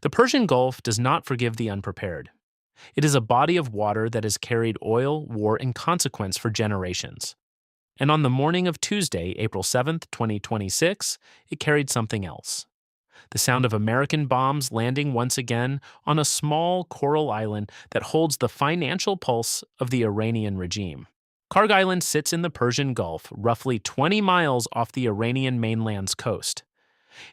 The Persian Gulf does not forgive the unprepared. It is a body of water that has carried oil, war, and consequence for generations. And on the morning of Tuesday, April 7th, 2026, it carried something else. The sound of American bombs landing once again on a small coral island that holds the financial pulse of the Iranian regime. Kharg Island sits in the Persian Gulf, roughly 20 miles off the Iranian mainland's coast.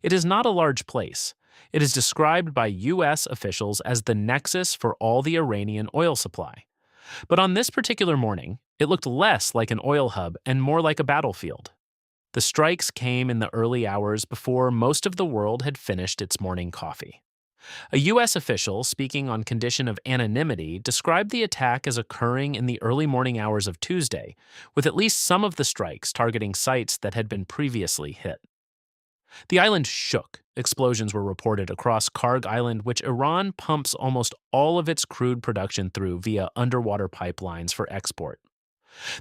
It is not a large place. It is described by U.S. officials as the nexus for all the Iranian oil supply. But on this particular morning, it looked less like an oil hub and more like a battlefield. The strikes came in the early hours before most of the world had finished its morning coffee. A U.S. official, speaking on condition of anonymity, described the attack as occurring in the early morning hours of Tuesday, with at least some of the strikes targeting sites that had been previously hit. The island shook. Explosions were reported across Kharg Island, which Iran pumps almost all of its crude production through via underwater pipelines for export.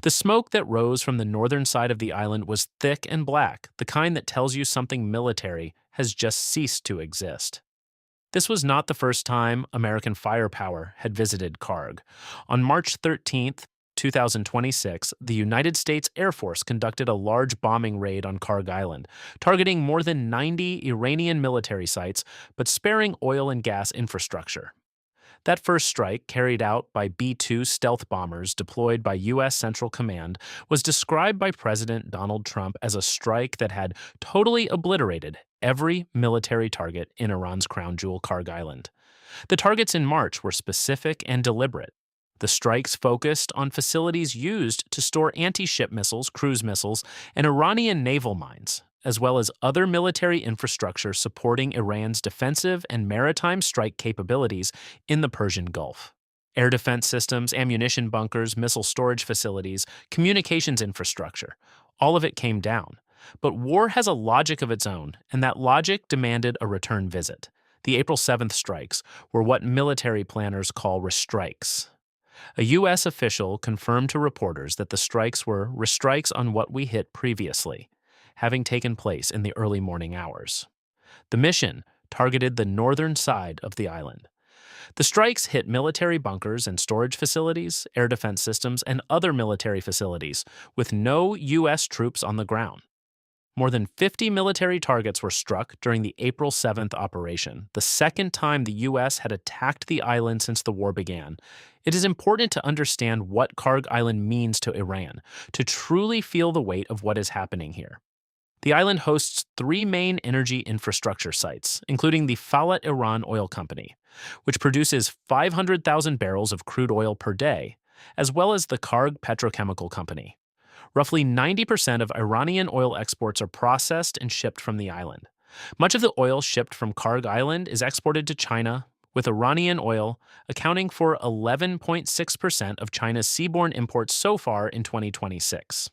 The smoke that rose from the northern side of the island was thick and black, the kind that tells you something military has just ceased to exist. This was not the first time American firepower had visited Kharg. On March 13th, 2026, the United States Air Force conducted a large bombing raid on Kharg Island, targeting more than 90 Iranian military sites, but sparing oil and gas infrastructure. That first strike, carried out by B-2 stealth bombers deployed by U.S. Central Command, was described by President Donald Trump as a strike that had totally obliterated every military target in Iran's crown jewel Kharg Island. The targets in March were specific and deliberate. The strikes focused on facilities used to store anti-ship missiles, cruise missiles, and Iranian naval mines, as well as other military infrastructure supporting Iran's defensive and maritime strike capabilities in the Persian Gulf. Air defense systems, ammunition bunkers, missile storage facilities, communications infrastructure, all of it came down. But war has a logic of its own, and that logic demanded a return visit. The April 7th strikes were what military planners call restrikes. A U.S. official confirmed to reporters that the strikes were restrikes on what we hit previously, having taken place in the early morning hours. The mission targeted the northern side of the island. The strikes hit military bunkers and storage facilities, air defense systems, and other military facilities, with no U.S. troops on the ground. More than 50 military targets were struck during the April 7th operation, the second time the U.S. had attacked the island since the war began. It is important to understand what Kharg Island means to Iran, to truly feel the weight of what is happening here. The island hosts 3 main energy infrastructure sites, including the Falat Iran Oil Company, which produces 500,000 barrels of crude oil per day, as well as the Kharg Petrochemical Company. Roughly 90% of Iranian oil exports are processed and shipped from the island. Much of the oil shipped from Kharg Island is exported to China, with Iranian oil accounting for 11.6% of China's seaborne imports so far in 2026.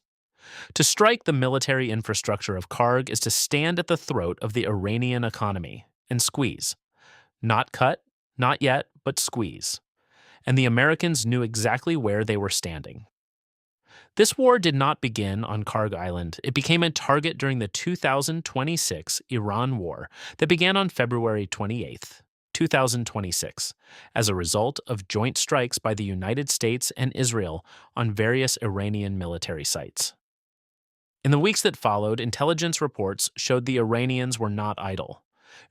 To strike the military infrastructure of Kharg is to stand at the throat of the Iranian economy and squeeze. Not cut, not yet, but squeeze. And the Americans knew exactly where they were standing. This war did not begin on Kharg Island. It became a target during the 2026 Iran war that began on February 28, 2026, as a result of joint strikes by the United States and Israel on various Iranian military sites. In the weeks that followed, intelligence reports showed the Iranians were not idle.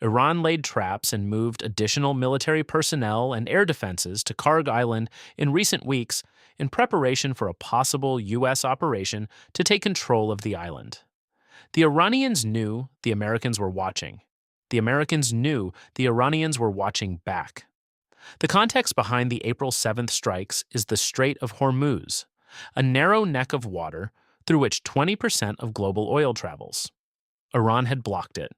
Iran laid traps and moved additional military personnel and air defenses to Kharg Island in recent weeks in preparation for a possible U.S. operation to take control of the island. The Iranians knew the Americans were watching. The Americans knew the Iranians were watching back. The context behind the April 7th strikes is the Strait of Hormuz, a narrow neck of water through which 20% of global oil travels. Iran had blocked it.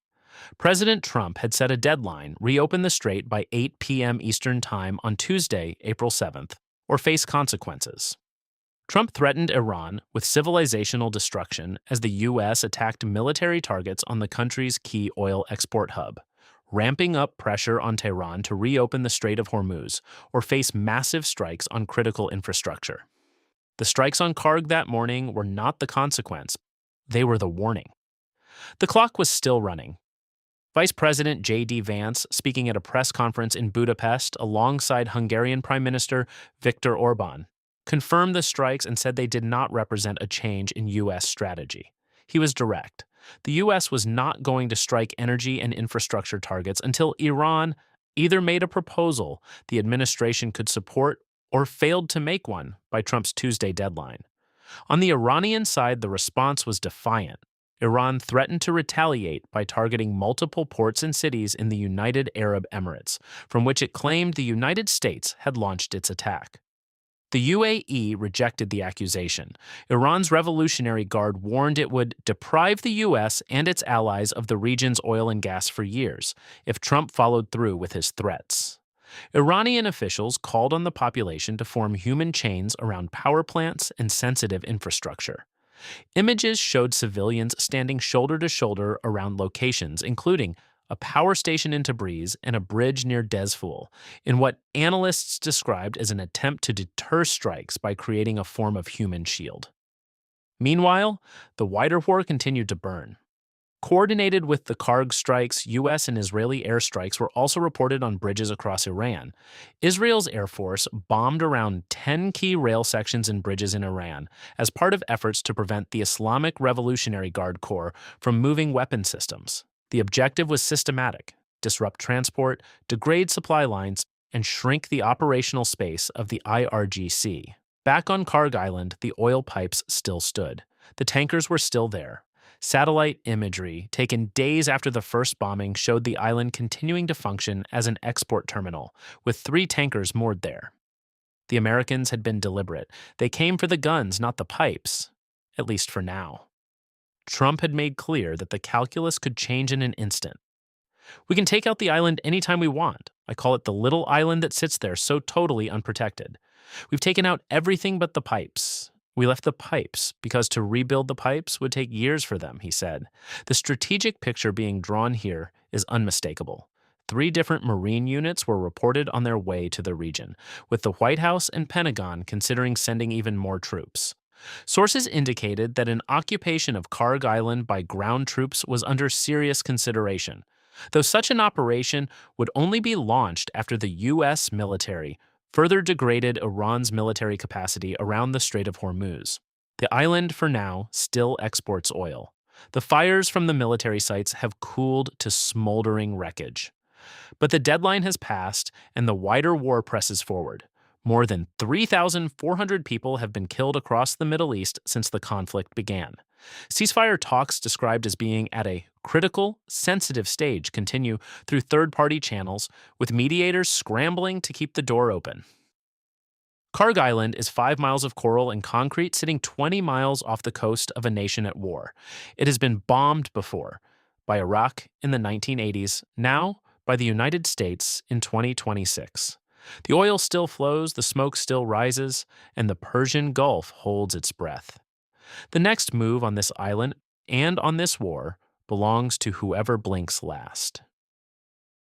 President Trump had set a deadline: reopen the strait by 8 p.m. Eastern Time on Tuesday, April 7th, or face consequences. Trump threatened Iran with civilizational destruction as the U.S. attacked military targets on the country's key oil export hub, ramping up pressure on Tehran to reopen the Strait of Hormuz or face massive strikes on critical infrastructure. The strikes on Kharg that morning were not the consequence. They were the warning. The clock was still running. Vice President J.D. Vance, speaking at a press conference in Budapest alongside Hungarian Prime Minister Viktor Orban, confirmed the strikes and said they did not represent a change in U.S. strategy. He was direct. The U.S. was not going to strike energy and infrastructure targets until Iran either made a proposal the administration could support or failed to make one by Trump's Tuesday deadline. On the Iranian side, the response was defiant. Iran threatened to retaliate by targeting multiple ports and cities in the United Arab Emirates, from which it claimed the United States had launched its attack. The UAE rejected the accusation. Iran's Revolutionary Guard warned it would deprive the U.S. and its allies of the region's oil and gas for years if Trump followed through with his threats. Iranian officials called on the population to form human chains around power plants and sensitive infrastructure. Images showed civilians standing shoulder to shoulder around locations, including a power station in Tabriz and a bridge near Dezful, in what analysts described as an attempt to deter strikes by creating a form of human shield. Meanwhile, the wider war continued to burn. Coordinated with the Kharg strikes, U.S. and Israeli airstrikes were also reported on bridges across Iran. Israel's Air Force bombed around 10 key rail sections and bridges in Iran as part of efforts to prevent the Islamic Revolutionary Guard Corps from moving weapon systems. The objective was systematic: disrupt transport, degrade supply lines, and shrink the operational space of the IRGC. Back on Kharg Island, the oil pipes still stood. The tankers were still there. Satellite imagery taken days after the first bombing showed the island continuing to function as an export terminal, with 3 tankers moored there. The Americans had been deliberate. They came for the guns, not the pipes, at least for now. Trump had made clear that the calculus could change in an instant. We can take out the island anytime we want. I call it the little island that sits there so totally unprotected. We've taken out everything but the pipes. We left the pipes because to rebuild the pipes would take years for them, he said. The strategic picture being drawn here is unmistakable. 3 different Marine units were reported on their way to the region, with the White House and Pentagon considering sending even more troops. Sources indicated that an occupation of Kharg Island by ground troops was under serious consideration, though such an operation would only be launched after the U.S. military further degraded Iran's military capacity around the Strait of Hormuz. The island, for now, still exports oil. The fires from the military sites have cooled to smoldering wreckage. But the deadline has passed, and the wider war presses forward. More than 3,400 people have been killed across the Middle East since the conflict began. Ceasefire talks described as being at a critical, sensitive stage continue through third-party channels, with mediators scrambling to keep the door open. Kharg Island is 5 miles of coral and concrete sitting 20 miles off the coast of a nation at war. It has been bombed before, by Iraq in the 1980s, now by the United States in 2026. The oil still flows, the smoke still rises, and the Persian Gulf holds its breath. The next move on this island and on this war belongs to whoever blinks last.